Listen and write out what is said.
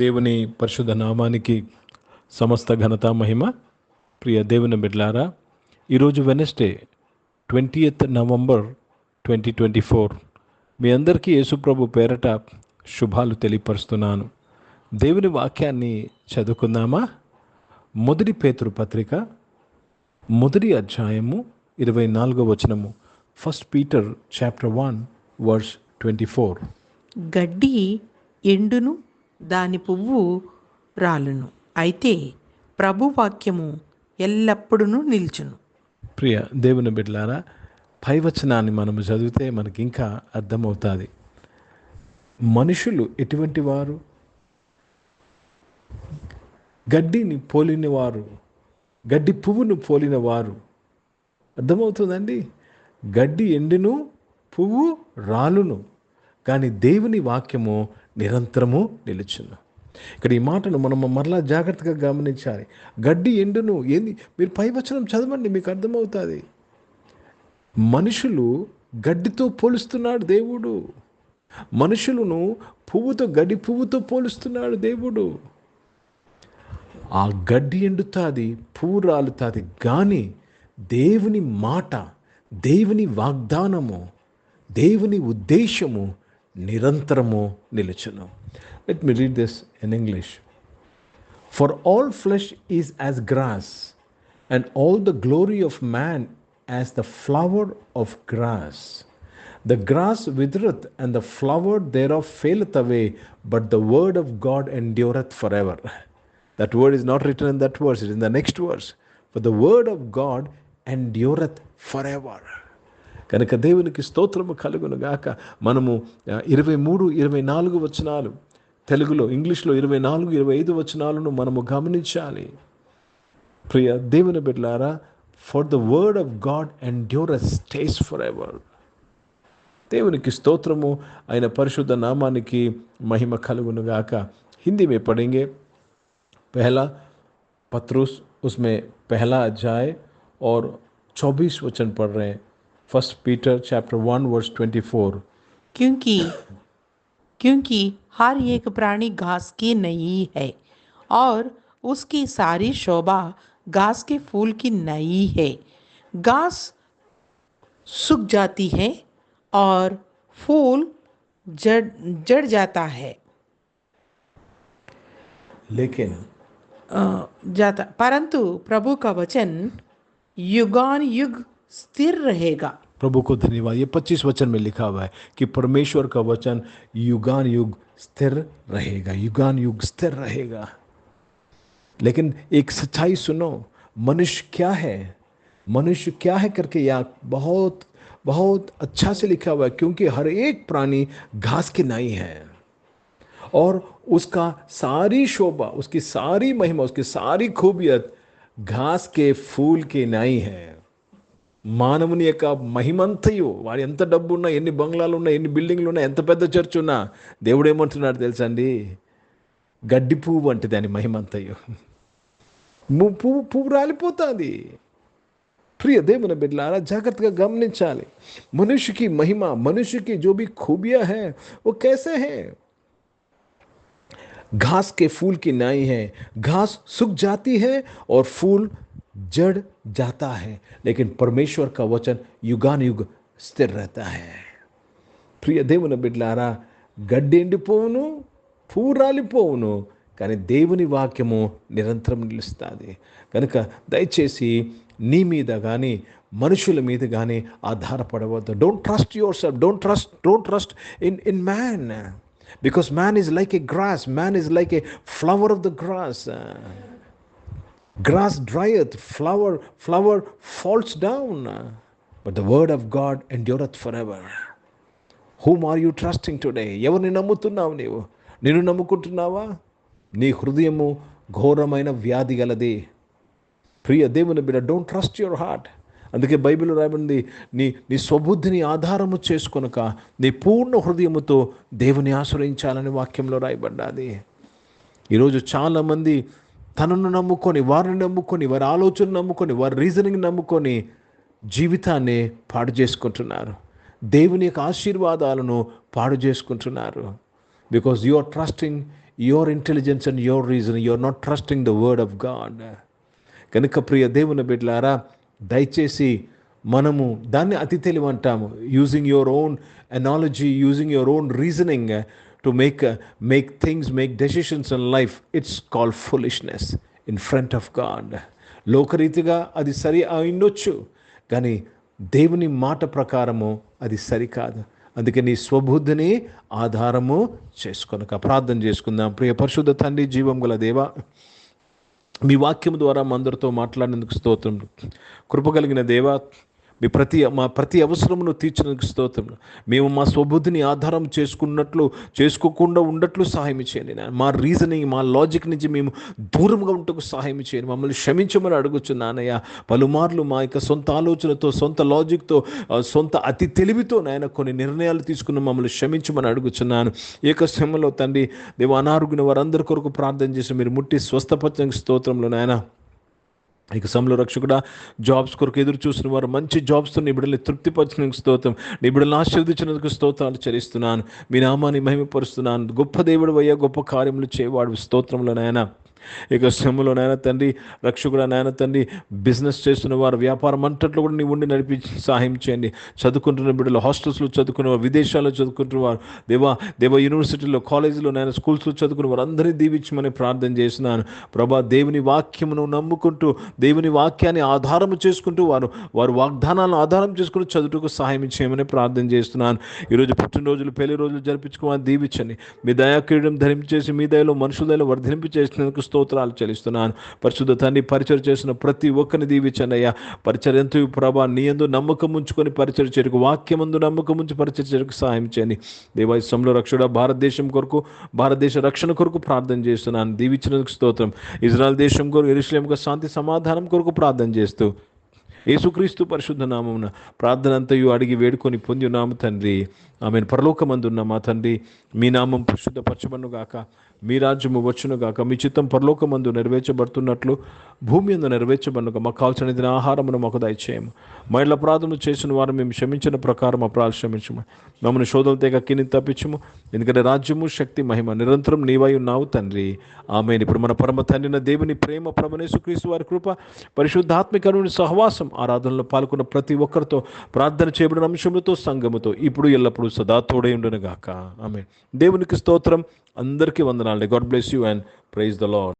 దేవుని పరిశుద్ధ నామానికి సమస్త ఘనత మహిమ. ప్రియ దేవుని బిడ్డలారా, ఈరోజు వెనస్డే 20th నవంబర్ 2024 మీ అందరికీ యేసుప్రభు పేరట శుభాలు తెలియపరుస్తున్నాను. దేవుని వాక్యాన్ని చదువుకుందామా? మొదటి పేతురు పత్రిక 1వ అధ్యాయము 24వ వచనము. 1 Peter chapter 1 verse 24. గడ్డి ఎండును, దాని పువ్వు రాలును, అయితే ప్రభు వాక్యము ఎల్లప్పుడూ నిల్చును. ప్రియ దేవుని బిడ్డలారా, పై వచనాన్ని మనము చదివితే మనకి ఇంకా అర్థమవుతుంది. మనుషులు ఎటువంటి వారు? గడ్డిని పోలిన వారు, గడ్డి పువ్వును పోలిన వారు. అర్థమవుతుందండి? గడ్డి ఎండును, పువ్వు రాలును, కానీ దేవుని వాక్యము నిరంతరము నిలుచును. ఇక్కడ ఈ మాటను మనం మరలా జాగ్రత్తగా గమనించాలి. గడ్డి ఎండును ఏంది? మీరు పై వచనం చదవండి, మీకు అర్థమవుతుంది. మనుషులు గడ్డితో పోలుస్తున్నాడు దేవుడు. మనుషులను పువ్వుతో, గడ్డి పువ్వుతో పోలుస్తున్నాడు దేవుడు. ఆ గడ్డి ఎండుతుంది, పువ్వు రాలుతుంది, కానీ దేవుని మాట, దేవుని వాగ్దానము, దేవుని ఉద్దేశము నిరంతరము నిలుచును. Let me read this in English. For all flesh is as grass, and all the glory of man as the flower of grass. The grass withereth, and the flower thereof faileth away, but the word of God endureth forever. That word is not written in that verse, it is in the next verse. For the word of God endureth forever. కనుక దేవునికి స్తోత్రము కలుగును గాక. మనము 23-24 వచనాలు తెలుగులో, ఇంగ్లీష్లో 24-25 వచనాలను మనము గమనించాలి. ప్రియ దేవుని బిడ్డలారా, for the word of God endures stays forever. దేవునికి స్తోత్రము, ఆయన పరిశుద్ధ నామానికి మహిమ కలుగును గాక. हिंदी में पढ़ेंगे पहला पत्रुस, उसमें पहला अध्याय और 24 वचन पढ़ रहे हैं. 1 Peter chapter 1 verse 24. क्योंकि हर एक प्राणी घास की नहीं है, और उसकी सारी शोभा घास के फूल की नहीं है. घास सूख जाती है और फूल जड़ जाता है, लेकिन परंतु प्रभु का वचन युगान युग स्थिर रहेगा. प्रभु को धन्यवाद. ये 25 वचन में लिखा हुआ है कि परमेश्वर का वचन युगान युग स्थिर रहेगा, युगान युग स्थिर रहेगा. लेकिन एक सच्चाई सुनो, मनुष्य क्या है, मनुष्य क्या है करके यहाँ बहुत बहुत अच्छा से लिखा हुआ है. क्योंकि हर एक प्राणी घास की नाई है, और उसका सारी शोभा, उसकी सारी महिमा, उसकी सारी खूबियत घास के फूल की नाई है. మానవుని యొక్క మహిమంతయు, వాడు ఎంత డబ్బు ఉన్నా, ఎన్ని బంగ్లాలు ఉన్నా, ఎన్ని బిల్డింగ్లు ఉన్నా, ఎంత పెద్ద చర్చ్ ఉన్నా, దేవుడు ఏమంటున్నాడు తెలుసా అండి? గడ్డి పువ్వు అంటే దాని మహిమంతయు. పువ్వు రాలిపోతుంది. ప్రియ దేవుని బిడ్డలారా, జాగ్రత్తగా గమనించాలి. मनुष्य की महिमा, मनुष्य की जो भी खूबियां हैं वो कैसे हैं? घास के फूल की नाई है, घास सूख जाती है और फूल जड़ जाता है, लेकिन परमेश्वर का वचन युगान युग स्थिर रहता है. ప్రియ దేవుని బిడ్డలారా, గడ్డి ఎండిపోవును, పువ్వు రాలిపోవును, కానీ దేవుని వాక్యము నిరంతరం నిలుస్తుంది. కనుక దయచేసి నీ మీద కానీ మనుషుల మీద కానీ ఆధారపడవద్దు. Don't trust yourself, don't trust in man, because man is like a grass, man is like a flower of the grass. Grass drieth, flower falls down, but the word of God endureth forever. Whom are you trusting today? ఎవరిని నమ్ముతున్నావు నీవు? నిన్ను నమ్ముకుంటున్నావా? నీ హృదయము ఘోరమైన వ్యాధి గలది. ప్రియ దేవుని బిడ్డ, డోంట్ ట్రస్ట్ యువర్ హార్ట్. అందుకే బైబిల్ రాయబడింది, నీ స్వబుద్ధిని ఆధారము చేసుకొనక నీ పూర్ణ హృదయముతో దేవుని ఆశ్రయించాలని వాక్యంలో రాయబడ్డది. ఈరోజు చాలామంది తనను నమ్ముకొని, వారిని నమ్ముకొని, వారి ఆలోచన నమ్ముకొని, వారి రీజనింగ్ నమ్ముకొని జీవితాన్ని పాడు చేసుకుంటున్నారు. దేవుని యొక్క ఆశీర్వాదాలను పాడు చేసుకుంటున్నారు. Because you are trusting your intelligence and your reason, your not trusting the word of God. కనుక ప్రియ దేవుని బిడ్డలారా, దయచేసి మనము దాన్ని అతి తెలివి అంటాము. Using your own analogy, using your own reasoning to make things, make decisions in life, it's called foolishness in front of God. లోకరీతిగా అది సరి అయిండొచ్చు, కానీ దేవుని మాట ప్రకారము అది సరికాదు. అందుకే నీ స్వబుద్ధిని ఆధారము చేసుకొనక. ప్రార్థన చేసుకుందాం. ప్రియ పరిశుద్ధ తండ్రి, జీవం గల దేవా, మీ వాక్యం ద్వారా మా అందరితో మాట్లాడినందుకు స్తోత్రం. కృప కలిగిన దేవా, మా ప్రతి అవసరమును తీర్చినందుకు స్తోత్రం. మేము మా స్వబుద్ధిని ఆధారం చేసుకోకుండా ఉండట్లు సహాయం చేయండి. మా రీజనింగ్, మా లాజిక్ నుంచి మేము దూరంగా ఉంటకు సహాయం చేయండి. మమ్మల్ని క్షమించమని అడుగుచున్నానయ్యా. పలుమార్లు మా యొక్క సొంత ఆలోచనతో, సొంత లాజిక్తో, సొంత అతి తెలివితో నాయన కొన్ని నిర్ణయాలు తీసుకున్న మమ్మల్ని క్షమించమని అడుగుచున్నాను. ఏక శ్రమలో తండ్రి దేవ, అనారోగ్యమైన వారందరి కొరకు ప్రార్థన చేసి మీరు ముట్టి స్వస్థపరచడానికి స్తోత్రంలో నాయన. ఇక సమలో రక్షకుడా, జాబ్స్ కొరకు ఎదురు చూసిన వారు మంచి జాబ్స్తో నీ బిడ్డల్ని తృప్తిపరచడానికి స్తోత్రం. నీ బిడ్డలను ఆశీర్వదించినందుకు స్తోత్రాలు చెల్లిస్తున్నాను. మీ నామాన్ని మహిమపరుస్తున్నాను. గొప్ప దేవుడు అయ్యా, గొప్ప కార్యములు చేయవాడు. స్తోత్రంలో నాయన. ఇక శ్రమలో నాయన తండ్రి, రక్షకుడా నాయన తండ్రి, బిజినెస్ చేస్తున్న వారు, వ్యాపారం అంతట్లో కూడా నీ ఉండి నడిపించి సహాయం చేయండి. చదువుకుంటున్న బిడ్డలు, హాస్టల్స్లో చదువుకున్న వారు, విదేశాల్లో చదువుకుంటున్న వారు, దేవ యూనివర్సిటీలో, కాలేజీలో నాయన, స్కూల్స్లో చదువుకున్న వారు అందరినీ దీవించమని ప్రార్థన చేస్తున్నాను. ప్రభా, దేవుని వాక్యమును నమ్ముకుంటూ, దేవుని వాక్యాన్ని ఆధారం చేసుకుంటూ వారు వాగ్దానాలను ఆధారం చేసుకుంటూ చదువుటకు సహాయం చేయమని ప్రార్థన చేస్తున్నాను. ఈరోజు పుట్టినరోజులు, పెళ్లి రోజులు జరిపించుకోవాలని దీవించండి. మీ దయాకిరీటం ధరించేసి మీ దయలో, మనుషుల దయలో వర్ధింపు చేసినందుకు స్తోత్రాలు చెల్లిస్తున్నాను. పరిశుద్ధ తండ్రి, పరిచయం చేసిన ప్రతి ఒక్కరిని దీవించండి అయ్యా. పరిచయం ఎంతో ప్రభా, నీ యందు నమ్మకం ఉంచుకొని పరిచయం చేయకు, వాక్యమందు నమ్మకం ఉంచి పరిచయం చేయకు సహాయం చేయండి. దేవాలయంలో రక్షణ, భారతదేశం కొరకు, భారతదేశ రక్షణ కొరకు ప్రార్థన చేస్తున్నాను. దీవించినందుకు స్తోత్రం. ఇజ్రాయెల్ దేశం కొరకు, యెరూషలేముకు శాంతి సమాధానం కొరకు ప్రార్థన చేస్తూ యేసుక్రీస్తు పరిశుద్ధ నామమున ప్రార్థన అంతయు అడిగి వేడుకొని పొంది ఉన్నాము తండ్రి. ఆమెను. పరలోకమందున్న మా తండ్రి, మీ నామం పరిశుద్ధపరచబడును గాక, మీ రాజ్యము వచ్చును గాక, మీ చిత్తం పరలోకమందు నెరవేర్చబడుతున్నట్లు భూమి అందు నెరవేర్చబడునుగా. మాకు కావాల్సిన ఆహారమును మాకు దయచేయము. మా ఇళ్ళ అపరాధములు చేసిన వారు మేము క్షమించిన ప్రకారం అపరాధ క్షమించము. మమ్మల్ని శోధన తెగ కిని తప్పించము. ఎందుకంటే రాజ్యము, శక్తి, మహిమ నిరంతరం నీవై ఉన్నావు తండ్రి. ఆమేన్. ఇప్పుడు మన పరమ తండ్రిన దేవుని ప్రేమ, ప్రభువైన యేసుక్రీస్తు వారి కృప, పరిశుద్ధాత్మికమైన సహవాసం, ఆరాధనలో పాల్గొన్న ప్రతి ఒక్కరితో, ప్రార్థన చేయబడిన అంశములతో, సంఘముతో ఇప్పుడు ఎల్లప్పుడూ సదా తోడై ఉండును గాక. ఆమేన్. దేవునికి స్తోత్రం. అందరికీ వందనాలు. God bless you and praise the lord.